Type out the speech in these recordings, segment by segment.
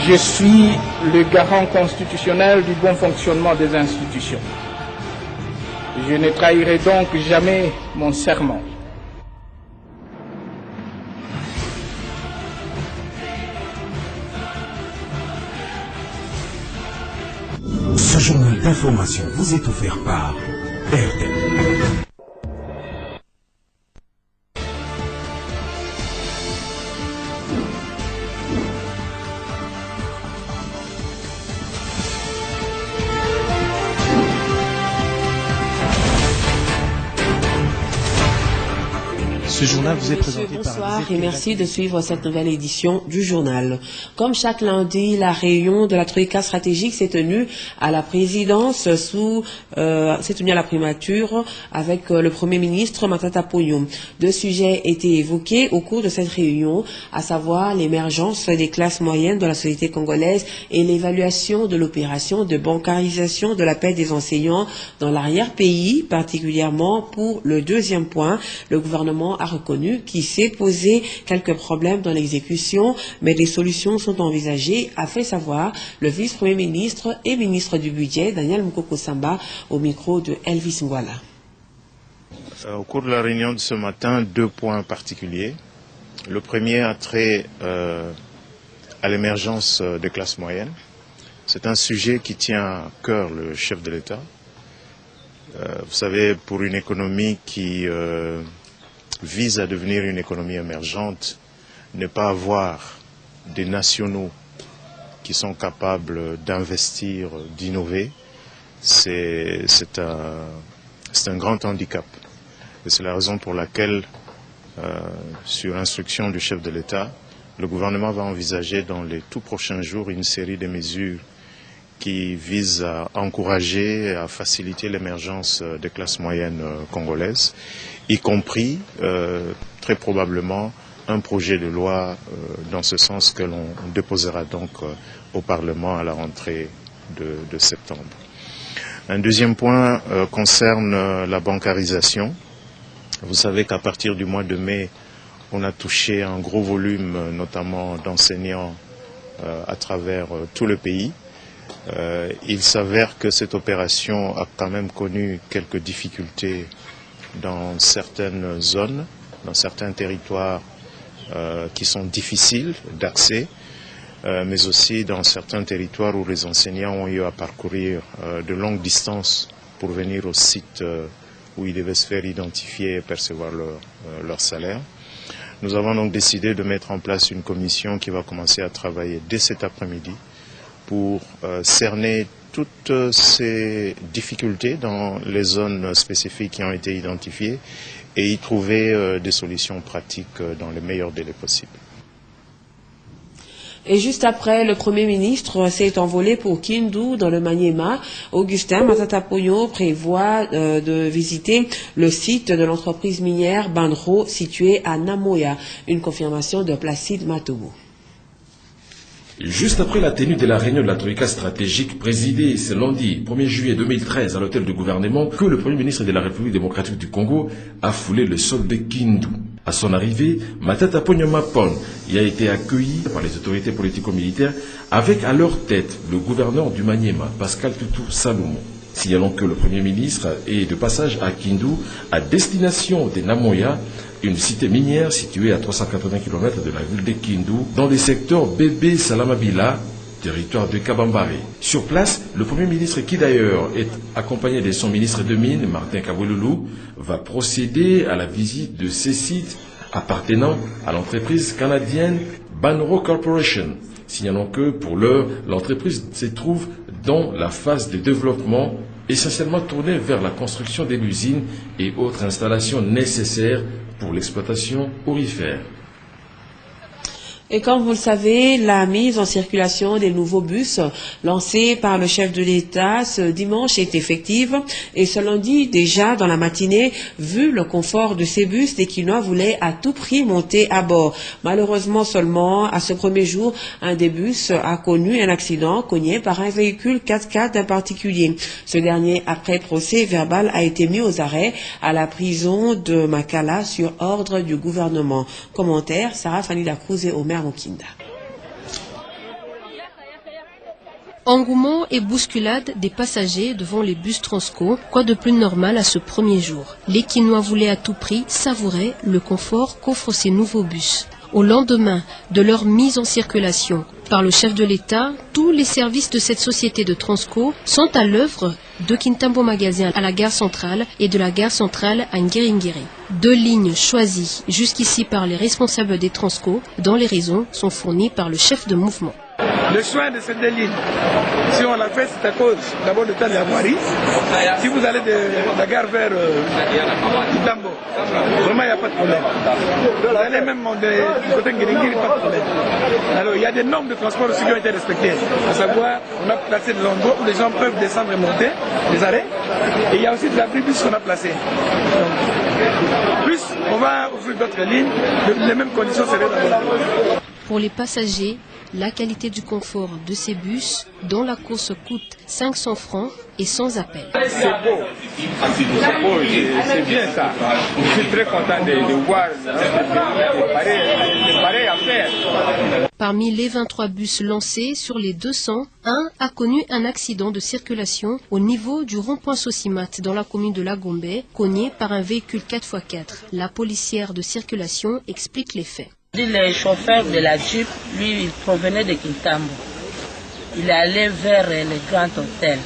Je suis le garant constitutionnel du bon fonctionnement des institutions. Je ne trahirai donc jamais mon serment. Ce journal d'information vous est offert par RTL. Ce journal vous est présenté par... Bonsoir et merci de suivre cette nouvelle édition du journal. Comme chaque lundi, la réunion de la Troïka stratégique s'est tenue à la présidence s'est tenue à la primature avec le Premier ministre Matata Ponyo. Deux sujets étaient évoqués au cours de cette réunion, à savoir l'émergence des classes moyennes de la société congolaise et l'évaluation de l'opération de bancarisation de la paie des enseignants dans l'arrière-pays, particulièrement pour le deuxième point. Le gouvernement a reconnu qu'il s'est posé quelques problèmes dans l'exécution, mais des solutions sont envisagées, a fait savoir le vice-premier ministre et ministre du budget, Daniel Mukoko Samba, au micro de Elvis Ngwala. Au cours de la réunion de ce matin, deux points particuliers. Le premier a trait à l'émergence des classes moyennes. C'est un sujet qui tient à cœur le chef de l'État. Vous savez, pour une économie qui vise à devenir une économie émergente, ne pas avoir des nationaux qui sont capables d'investir, d'innover, c'est un grand handicap. Et c'est la raison pour laquelle, sur instruction du chef de l'État, le gouvernement va envisager dans les tout prochains jours une série de mesures qui visent à encourager et à faciliter l'émergence des classes moyennes congolaises, y compris très probablement un projet de loi dans ce sens que l'on déposera donc au Parlement à la rentrée de septembre. Un deuxième point concerne la bancarisation. Vous savez qu'à partir du mois de mai, on a touché un gros volume, notamment d'enseignants à travers tout le pays. Il s'avère que cette opération a quand même connu quelques difficultés dans certaines zones, dans certains territoires qui sont difficiles d'accès, mais aussi dans certains territoires où les enseignants ont eu à parcourir de longues distances pour venir au site où ils devaient se faire identifier et percevoir leur salaire. Nous avons donc décidé de mettre en place une commission qui va commencer à travailler dès cet après-midi pour cerner toutes ces difficultés dans les zones spécifiques qui ont été identifiées et y trouver des solutions pratiques dans les meilleurs délais possibles. Et juste après, le Premier ministre s'est envolé pour Kindu, dans le Maniema. Augustin Matata Ponyo prévoit de visiter le site de l'entreprise minière Bandro, situé à Namoya. Une confirmation de Placide Matoubou. Juste après la tenue de la réunion de la Troïka stratégique présidée ce lundi 1er juillet 2013 à l'hôtel du gouvernement, que le Premier ministre de la République démocratique du Congo a foulé le sol de Kindu. À son arrivée, Matata Ponyo Mapon y a été accueilli par les autorités politico-militaires avec à leur tête le gouverneur du Maniema, Pascal Toutou Salomon. Signalons que le Premier ministre est de passage à Kindu à destination de Namoya, une cité minière située à 380 km de la ville de Kindu, dans les secteurs Bébé Salamabila, territoire de Kabambare. Sur place, le Premier ministre, qui d'ailleurs est accompagné de son ministre de Mines, Martin Kabouloulou, va procéder à la visite de ces sites appartenant à l'entreprise canadienne Banro Corporation. Signalons que, pour l'heure, l'entreprise se trouve dans la phase de développement, essentiellement tournée vers la construction de l'usine et autres installations nécessaires pour l'exploitation aurifère. Et comme vous le savez, la mise en circulation des nouveaux bus lancés par le chef de l'État ce dimanche est effective. Et ce lundi, déjà dans la matinée, vu le confort de ces bus, les Kinois voulaient à tout prix monter à bord. Malheureusement seulement, à ce premier jour, un des bus a connu un accident cogné par un véhicule 4x4 d'un particulier. Ce dernier, après procès verbal, a été mis aux arrêts à la prison de Makala sur ordre du gouvernement. Commentaire, Sarah Fanny Dacruz et Omer Mokinda. Engouement et bousculade des passagers devant les bus Transco, quoi de plus normal à ce premier jour. Les Quinois voulaient à tout prix savourer le confort qu'offrent ces nouveaux bus. Au lendemain de leur mise en circulation par le chef de l'État, tous les services de cette société de Transco sont à l'œuvre de Kintambo Magasin à la gare centrale et de la gare centrale à Nguéringiri. 2 lignes choisies jusqu'ici par les responsables des Transco, dont les raisons sont fournies par le chef de mouvement. Le choix de ces 2 lignes, si on l'a fait, c'est à cause d'abord du temps de la voirie. Si vous allez de la gare vers Kintambo, vraiment il n'y a pas de problème. Vous allez même du côté de Nguéringiri, pas de problème. Alors il y a des normes de transport aussi qui ont été respectées. À savoir, on a placé des endroits où les gens peuvent descendre et monter, des arrêts. Et il y a aussi des abribus qu'on a placés. Donc, plus on va ouvrir d'autres lignes, les mêmes conditions seraient dans le. Pour les passagers, la qualité du confort de ces bus, dont la course coûte 500 francs, est sans appel. C'est beau, c'est bien ça. Je suis très content de voir pareil à faire. Parmi les 23 bus lancés sur les 200, un a connu un accident de circulation au niveau du rond-point Sosimat dans la commune de Lagombe, cogné par un véhicule 4x4. La policière de circulation explique les faits. Le chauffeur de la Jeep, lui, il provenait de Kintambo. Il allait vers le Grand Hôtel.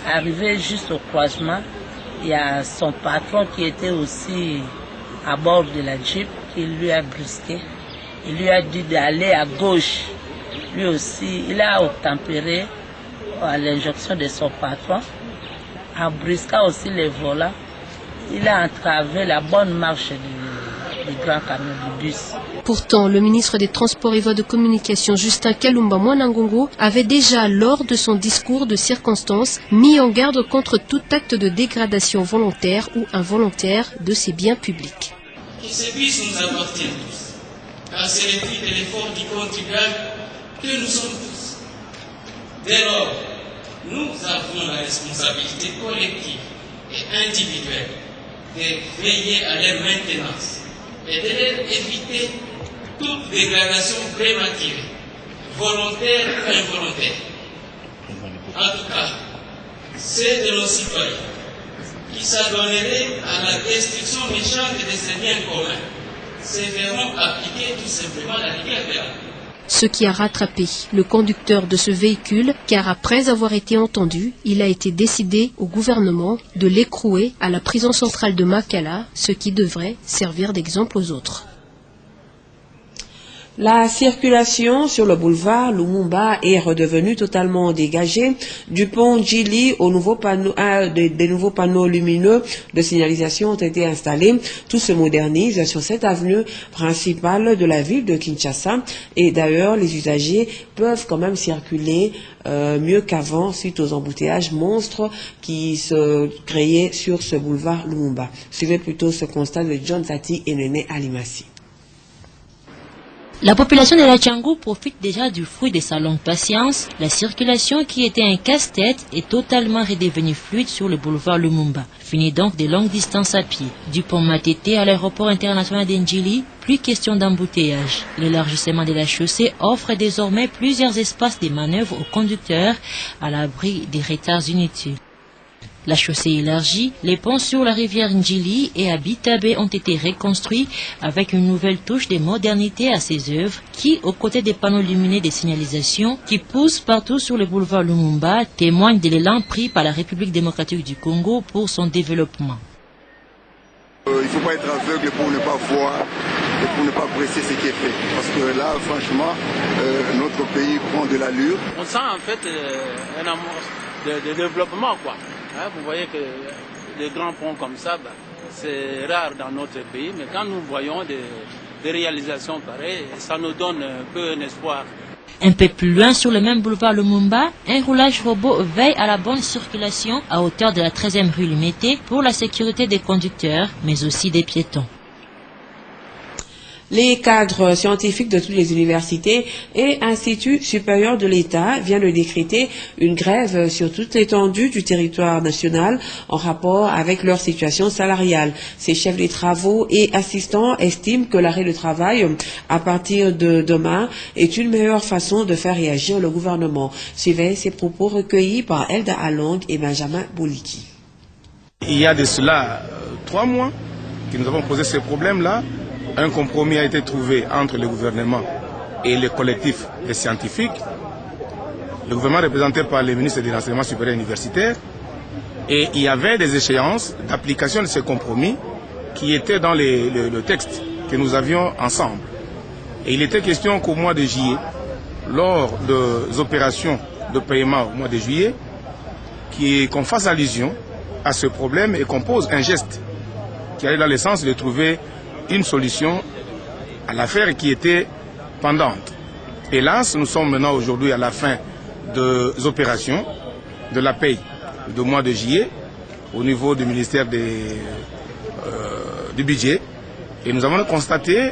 Arrivé juste au croisement, il y a son patron qui était aussi à bord de la Jeep qui lui a brusqué. Il lui a dit d'aller à gauche. Lui aussi, il a obtempéré à l'injonction de son patron. En brusquant aussi les volants, il a entravé la bonne marche du grand camion du bus. Pourtant, le ministre des Transports et Voies de Communication, Justin Kalumba Mwanangongo, avait déjà, lors de son discours de circonstance, mis en garde contre tout acte de dégradation volontaire ou involontaire de ces biens publics. Que ces bus nous appartiennent tous, car c'est le prix de l'effort du contribuable que nous sommes tous. Dès lors, nous avons la responsabilité collective et individuelle de veiller à leur maintenance et de leur éviter toute dégradation prématurée, volontaire ou involontaire. En tout cas, c'est de nos citoyens qui s'adonneraient à la destruction méchante de ces biens communs se verront appliquer tout simplement la liberté. Ce qui a rattrapé le conducteur de ce véhicule, car après avoir été entendu, il a été décidé au gouvernement de l'écrouer à la prison centrale de Makala, ce qui devrait servir d'exemple aux autres. La circulation sur le boulevard Lumumba est redevenue totalement dégagée. Du pont Djili aux nouveaux panneaux, des nouveaux panneaux lumineux de signalisation ont été installés. Tout se modernise sur cette avenue principale de la ville de Kinshasa. Et d'ailleurs, les usagers peuvent quand même circuler mieux qu'avant suite aux embouteillages monstres qui se créaient sur ce boulevard Lumumba. Suivez plutôt ce constat de John Tati et Néné Alimassi. La population de la Tchangou profite déjà du fruit de sa longue patience. La circulation qui était un casse-tête est totalement redevenue fluide sur le boulevard Lumumba. Fini donc des longues distances à pied. Du pont Matete à l'aéroport international d'Ndjili, plus question d'embouteillage. L'élargissement de la chaussée offre désormais plusieurs espaces de manœuvre aux conducteurs à l'abri des retards inutiles. La chaussée élargie, les ponts sur la rivière Ndjili et à Bitabe ont été reconstruits avec une nouvelle touche de modernité à ces œuvres qui, aux côtés des panneaux lumineux de signalisation qui poussent partout sur le boulevard Lumumba, témoignent de l'élan pris par la République démocratique du Congo pour son développement. Il ne faut pas être aveugle pour ne pas voir et pour ne pas presser ce qui est fait. Parce que là, franchement, notre pays prend de l'allure. On sent en fait un amour de développement, quoi. Vous voyez que des grands ponts comme ça, c'est rare dans notre pays, mais quand nous voyons des réalisations pareilles, ça nous donne un peu un espoir. Un peu plus loin, sur le même boulevard Lumumba, un roulage robot veille à la bonne circulation à hauteur de la 13e rue Limité pour la sécurité des conducteurs, mais aussi des piétons. Les cadres scientifiques de toutes les universités et instituts supérieurs de l'État viennent de décréter une grève sur toute l'étendue du territoire national en rapport avec leur situation salariale. Ces chefs de travaux et assistants estiment que l'arrêt de travail à partir de demain est une meilleure façon de faire réagir le gouvernement. Suivez ces propos recueillis par Elda Along et Benjamin Boliki. Il y a de cela 3 mois que nous avons posé ces problèmes-là. Un compromis a été trouvé entre le gouvernement et les collectifs des scientifiques. Le gouvernement représenté par les ministres de l'enseignement supérieur universitaire. Et il y avait des échéances d'application de ce compromis qui étaient dans le texte que nous avions ensemble. Et il était question qu'au mois de juillet, lors des opérations de paiement au mois de juillet, qu'on fasse allusion à ce problème et qu'on pose un geste qui allait dans le sens de trouver une solution à l'affaire qui était pendante. Hélas, nous sommes maintenant aujourd'hui à la fin des opérations de la paye du mois de juillet au niveau du ministère du budget et nous avons constaté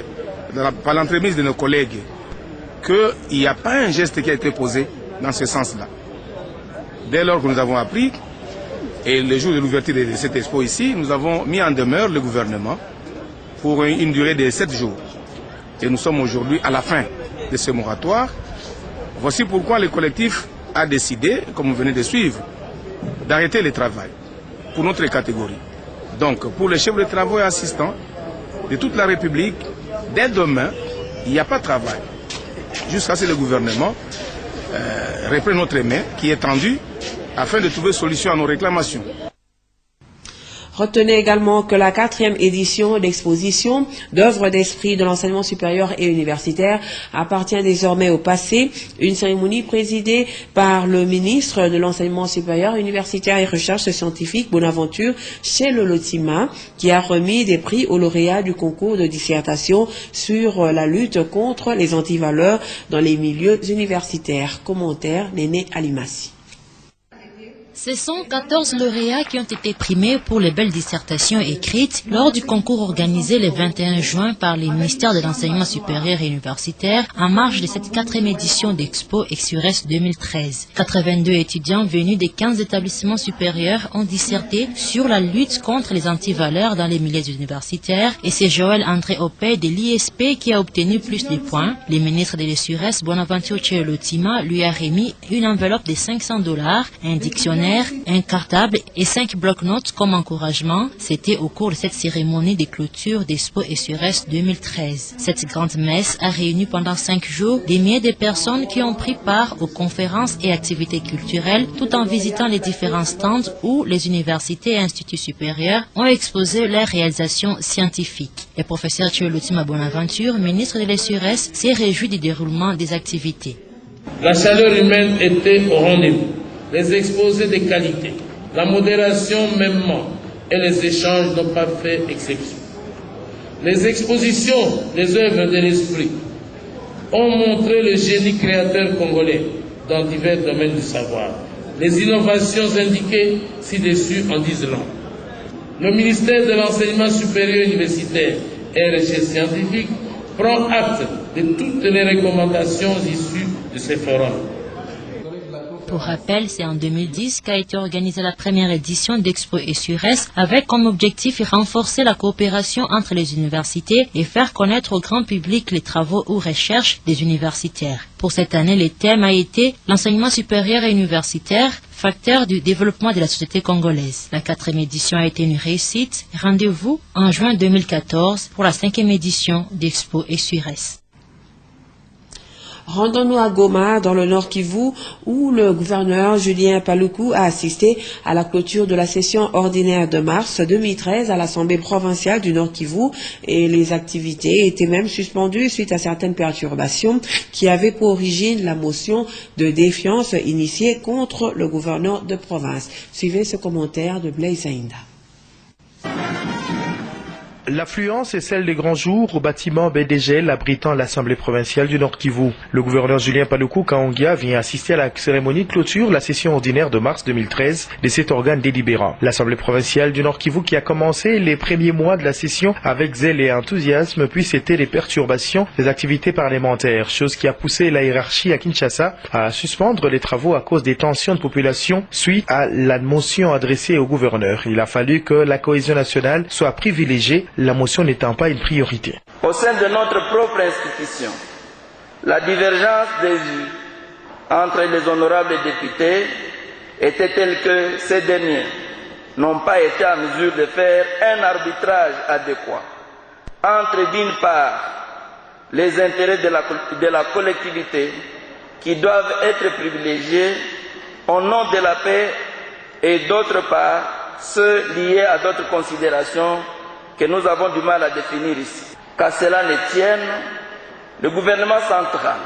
par l'entremise de nos collègues qu'il n'y a pas un geste qui a été posé dans ce sens-là. Dès lors que nous avons appris, et le jour de l'ouverture de cette expo ici, nous avons mis en demeure le gouvernement pour une durée de 7 jours. Et nous sommes aujourd'hui à la fin de ce moratoire. Voici pourquoi le collectif a décidé, comme vous venez de suivre, d'arrêter le travail pour notre catégorie. Donc, pour les chefs de travaux et assistants de toute la République, dès demain, il n'y a pas de travail. Jusqu'à ce que le gouvernement reprenne notre main qui est tendue afin de trouver solution à nos réclamations. Retenez également que la 4e édition d'exposition d'œuvres d'esprit de l'enseignement supérieur et universitaire appartient désormais au passé. Une cérémonie présidée par le ministre de l'enseignement supérieur, universitaire et recherche scientifique Bonaventure Chelolotima, qui a remis des prix aux lauréats du concours de dissertation sur la lutte contre les antivaleurs dans les milieux universitaires. Commentaire Néné Alimassi. Ce sont 14 lauréats qui ont été primés pour les belles dissertations écrites lors du concours organisé le 21 juin par les ministères de l'enseignement supérieur et universitaire en marge de cette 4e édition d'Expo Exures 2013. 82 étudiants venus des 15 établissements supérieurs ont disserté sur la lutte contre les antivaleurs dans les milieux universitaires et c'est Joël André Opé de l'ISP qui a obtenu plus de points. Le ministre de l'Exures, Bonaventure Chelolotima, lui a remis une enveloppe de $500, un dictionnaire, un cartable et 5 blocs-notes comme encouragement. C'était au cours de cette cérémonie de clôture d'Expo Exures 2013. Cette grande messe a réuni pendant 5 jours des milliers de personnes qui ont pris part aux conférences et activités culturelles tout en visitant les différents stands où les universités et instituts supérieurs ont exposé leurs réalisations scientifiques. Le professeur Chelolotima Bonaventure, ministre de l'Exures, s'est réjoui du déroulement des activités. La chaleur humaine était au rendez-vous. Les exposés de qualité, la modération mêmement et les échanges n'ont pas fait exception. Les expositions des œuvres de l'esprit ont montré le génie créateur congolais dans divers domaines du savoir. Les innovations indiquées ci-dessus en disent long. Le ministère de l'enseignement supérieur universitaire et recherche scientifique prend acte de toutes les recommandations issues de ces forums. Pour rappel, c'est en 2010 qu'a été organisée la première édition d'Expo Exures avec comme objectif renforcer la coopération entre les universités et faire connaître au grand public les travaux ou recherches des universitaires. Pour cette année, le thème a été l'enseignement supérieur et universitaire, facteur du développement de la société congolaise. La 4e édition a été une réussite. Rendez-vous en juin 2014 pour la 5e édition d'Expo Exures. Rendons-nous à Goma, dans le Nord Kivu, où le gouverneur Julien Paluku a assisté à la clôture de la session ordinaire de mars 2013 à l'Assemblée provinciale du Nord Kivu et les activités étaient même suspendues suite à certaines perturbations qui avaient pour origine la motion de défiance initiée contre le gouverneur de province. Suivez ce commentaire de Blaise Saïnda. L'affluence est celle des grands jours au bâtiment BDGL abritant l'Assemblée provinciale du Nord Kivu. Le gouverneur Julien Paluku Kaongia vient assister à la cérémonie de clôture de la session ordinaire de mars 2013 de cet organe délibérant. L'Assemblée provinciale du Nord Kivu qui a commencé les premiers mois de la session avec zèle et enthousiasme, puis c'était les perturbations des activités parlementaires, chose qui a poussé la hiérarchie à Kinshasa à suspendre les travaux à cause des tensions de population suite à la motion adressée au gouverneur. Il a fallu que la cohésion nationale soit privilégiée, la motion n'étant pas une priorité. Au sein de notre propre institution, la divergence des vues entre les honorables députés était telle que ces derniers n'ont pas été en mesure de faire un arbitrage adéquat entre, d'une part, les intérêts de la collectivité qui doivent être privilégiés au nom de la paix et d'autre part, ceux liés à d'autres considérations que nous avons du mal à définir ici. Qu'à cela ne tienne, le gouvernement central,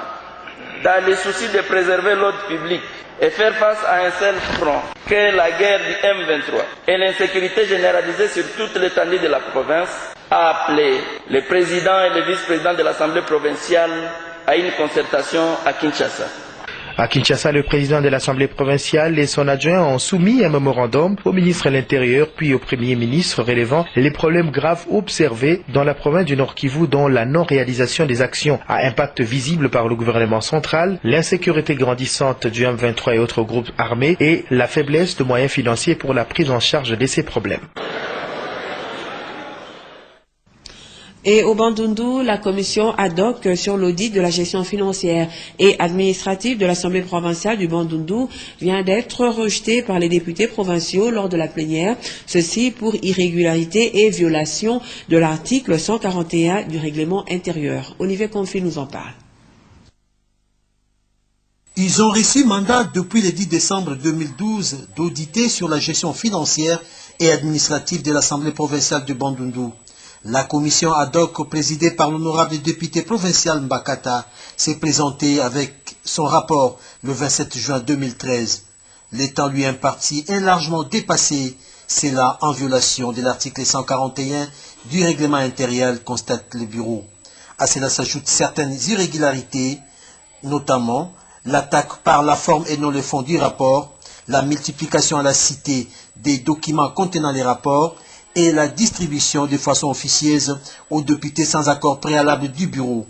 dans le souci de préserver l'ordre public et faire face à un seul front, qu'est la guerre du M23 et l'insécurité généralisée sur toute l'étendue de la province, a appelé le président et le vice-président de l'Assemblée provinciale à une concertation à Kinshasa. À Kinshasa, le président de l'Assemblée provinciale et son adjoint ont soumis un mémorandum au ministre de l'Intérieur puis au Premier ministre relevant les problèmes graves observés dans la province du Nord Kivu, dont la non-réalisation des actions à impact visible par le gouvernement central, l'insécurité grandissante du M23 et autres groupes armés et la faiblesse de moyens financiers pour la prise en charge de ces problèmes. Et au Bandundu, la commission ad hoc sur l'audit de la gestion financière et administrative de l'Assemblée provinciale du Bandundu vient d'être rejetée par les députés provinciaux lors de la plénière, ceci pour irrégularité et violation de l'article 141 du règlement intérieur. Olivier Confi nous en parle. Ils ont reçu mandat depuis le 10 décembre 2012 d'auditer sur la gestion financière et administrative de l'Assemblée provinciale du Bandundu. La commission ad hoc présidée par l'honorable député provincial Mbakata s'est présentée avec son rapport le 27 juin 2013. Le temps lui imparti est largement dépassé, c'est là en violation de l'article 141 du règlement intérieur, constate le bureau. À cela s'ajoutent certaines irrégularités, notamment l'attaque par la forme et non le fond du rapport, la multiplication à la cité des documents contenant les rapports, et la distribution de façon officieuse aux députés sans accord préalable du bureau.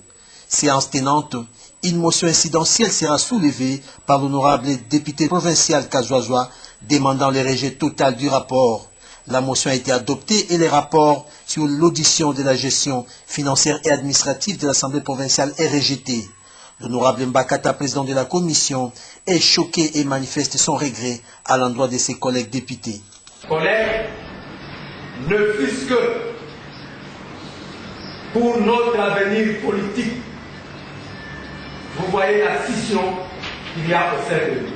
Séance tenante, une motion incidentielle sera soulevée par l'honorable député provincial Kazoazoa demandant le rejet total du rapport. La motion a été adoptée et le rapport sur l'audition de la gestion financière et administrative de l'Assemblée provinciale est rejeté. L'honorable Mbakata, président de la commission, est choqué et manifeste son regret à l'endroit de ses collègues députés. Collègues, ne fût-ce que pour notre avenir politique, vous voyez la scission qu'il y a au sein de nous.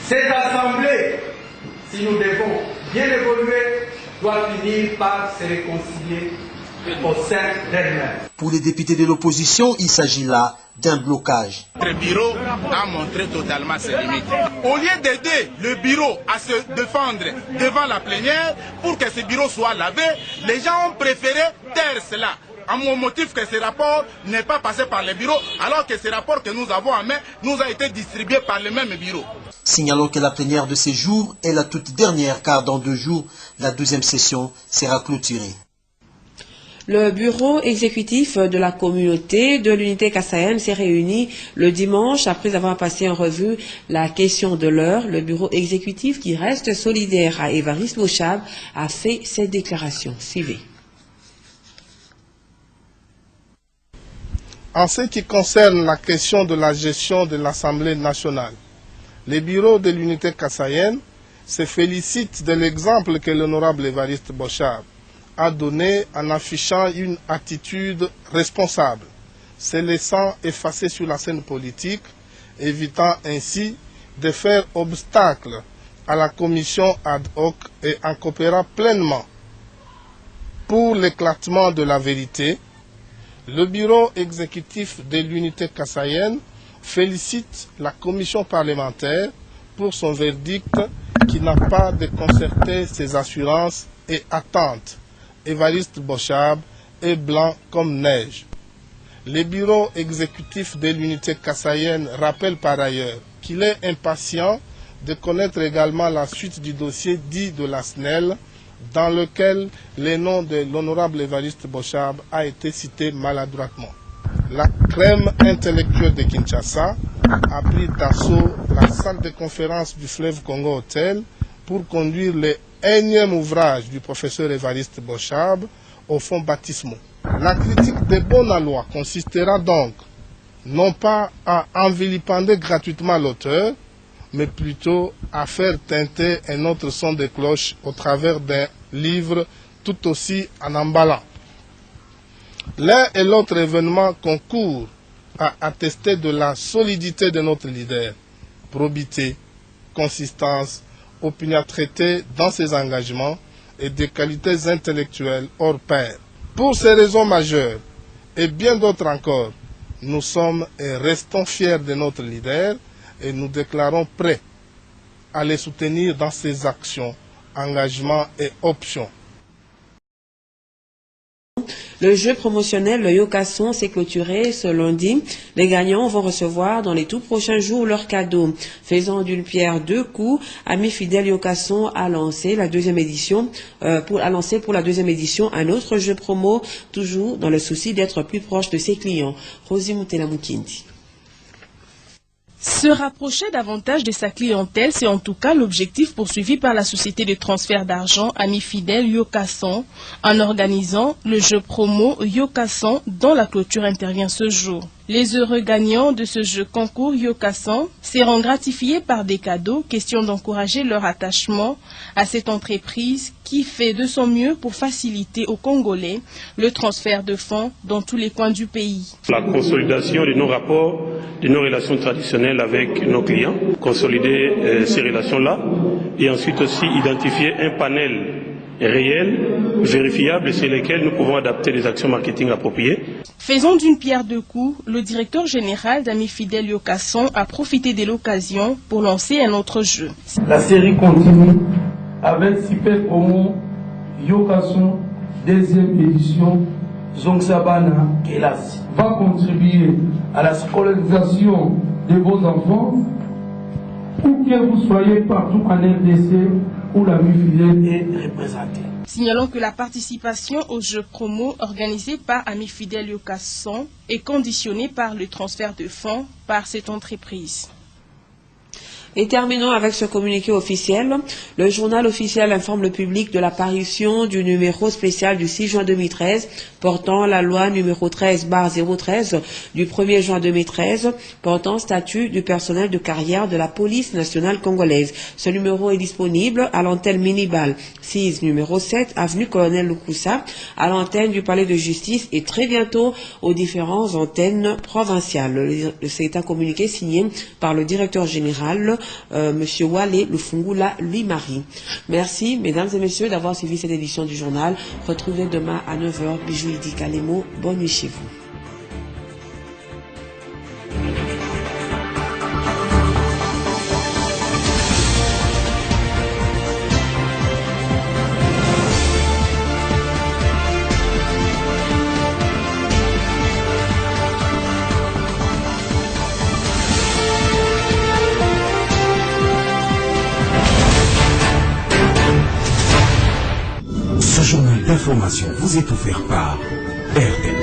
Cette assemblée, si nous devons bien évoluer, doit finir par se réconcilier au sein d'elle-même. Pour les députés de l'opposition, il s'agit là d'un blocage. Le bureau a montré totalement ses limites. Au lieu d'aider le bureau à se défendre devant la plénière pour que ce bureau soit lavé, les gens ont préféré taire cela. À mon motif que ce rapport n'est pas passé par le bureau, alors que ce rapport que nous avons en main nous a été distribué par le même bureau. Signalons que la plénière de ces jours est la toute dernière, car dans 2 jours, la 2e session sera clôturée. Le bureau exécutif de la communauté de l'unité Kasaïenne s'est réuni le dimanche après avoir passé en revue la question de l'heure. Le bureau exécutif qui reste solidaire à Évariste Bochab a fait cette déclaration. Suivez. En ce qui concerne la question de la gestion de l'Assemblée nationale, le bureau de l'unité Kasaïenne se félicite de l'exemple que l'honorable Évariste Bochab a donné en affichant une attitude responsable, se laissant effacer sur la scène politique, évitant ainsi de faire obstacle à la commission ad hoc et en coopérant pleinement pour l'éclatement de la vérité. Le bureau exécutif de l'unité kasaïenne félicite la commission parlementaire pour son verdict qui n'a pas déconcerté ses assurances et attentes Évariste Bochab est blanc comme neige. Le bureau exécutif de l'unité kassaïenne rappelle par ailleurs qu'il est impatient de connaître également la suite du dossier dit de la SNEL, dans lequel le nom de l'honorable Évariste Bochab a été cité maladroitement. La crème intellectuelle de Kinshasa a pris d'assaut la salle de conférence du fleuve Congo Hotel pour conduire le énième ouvrage du professeur Évariste Bochab au fonds baptismaux. La critique de bonne loi consistera donc non pas à envilipender gratuitement l'auteur, mais plutôt à faire teinter un autre son de cloche au travers d'un livre tout aussi en emballant. L'un et l'autre événement concourent à attester de la solidité de notre leader, probité, consistance, opiniâtreté dans ses engagements et des qualités intellectuelles hors pair. Pour ces raisons majeures et bien d'autres encore, nous sommes et restons fiers de notre leader et nous déclarons prêts à les soutenir dans ses actions, engagements et options. Le jeu promotionnel Le Yokasson s'est clôturé ce lundi. Les gagnants vont recevoir dans les tout prochains jours leurs cadeaux. Faisant d'une pierre deux coups, Ami Fidèle Yokasson a lancé la deuxième édition, pour la deuxième édition un autre jeu promo, toujours dans le souci d'être plus proche de ses clients. Rosie Moutela Mukindi. Se rapprocher davantage de sa clientèle, c'est en tout cas l'objectif poursuivi par la société de transfert d'argent Ami Fidèle Yokasson en organisant le jeu promo Yokasson dont la clôture intervient ce jour. Les heureux gagnants de ce jeu concours Yokasson seront gratifiés par des cadeaux, question d'encourager leur attachement à cette entreprise qui fait de son mieux pour faciliter aux Congolais le transfert de fonds dans tous les coins du pays. La consolidation de nos rapports, de nos relations traditionnelles avec nos clients, consolider ces relations-là et ensuite aussi identifier un panel réel, vérifiable, sur lesquels nous pouvons adapter des actions marketing appropriées. Faisant d'une pierre deux coups, le directeur général d'Ami Fidèle Yokasson a profité de l'occasion pour lancer un autre jeu. La série continue avec Super Promo Yokasson, deuxième édition, Zongsabana Kelasi. Va contribuer à la scolarisation de vos enfants, où que vous soyez partout en RDC où l'Ami Fidèle est représenté. Signalons que la participation au jeu promo organisé par Ami Fidèle Yokasson est conditionnée par le transfert de fonds par cette entreprise. Et terminons avec ce communiqué officiel. Le journal officiel informe le public de l'apparition du numéro spécial du 6 juin 2013 portant la loi numéro 13/013 du 1er juin 2013 portant statut du personnel de carrière de la police nationale congolaise. Ce numéro est disponible à l'antenne Minibal 6 numéro 7 avenue Colonel Lukusa, à l'antenne du palais de justice et très bientôt aux différentes antennes provinciales. C'est un communiqué signé par le directeur général Monsieur Wale Lufungula Louis-Marie. Merci mesdames et messieurs d'avoir suivi cette édition du journal. Retrouvez demain à 9h. Bijou Idi Kalemo. Bonne nuit chez vous. Ce journal d'information vous est offert par RTL.